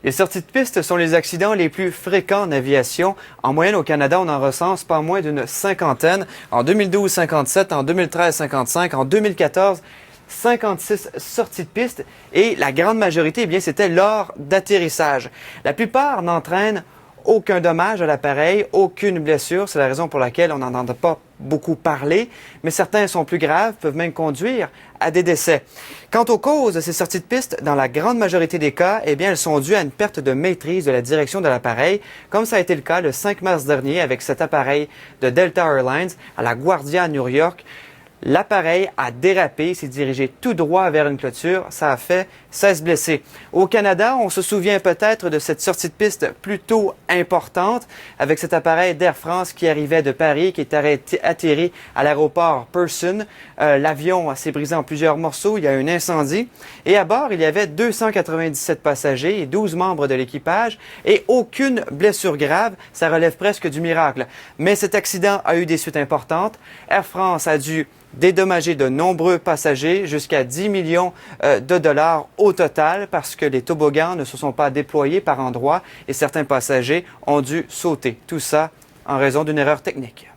Les sorties de piste sont les accidents les plus fréquents en aviation. En moyenne, au Canada, on en recense pas moins d'une cinquantaine. En 2012, 57, en 2013, 55, en 2014, 56 sorties de piste et la grande majorité, eh bien, c'était lors d'atterrissage. La plupart n'entraînent aucun dommage à l'appareil, aucune blessure. C'est la raison pour laquelle on n'en entend pas beaucoup parler, mais certains sont plus graves, peuvent même conduire à des décès. Quant aux causes de ces sorties de piste, dans la grande majorité des cas, eh bien, elles sont dues à une perte de maîtrise de la direction de l'appareil, comme ça a été le cas le 5 mars dernier avec cet appareil de Delta Airlines à LaGuardia à New York. L'appareil a dérapé, s'est dirigé tout droit vers une clôture. Ça a fait 16 blessés. Au Canada, on se souvient peut-être de cette sortie de piste plutôt importante avec cet appareil d'Air France qui arrivait de Paris, qui est atterri à l'aéroport Pearson. L'avion s'est brisé en plusieurs morceaux. Il y a eu un incendie. Et à bord, il y avait 297 passagers et 12 membres de l'équipage et aucune blessure grave. Ça relève presque du miracle. Mais cet accident a eu des suites importantes. Air France a dû dédommager de nombreux passagers, jusqu'à 10 millions de dollars au total, parce que les toboggans ne se sont pas déployés par endroits et certains passagers ont dû sauter. Tout ça en raison d'une erreur technique.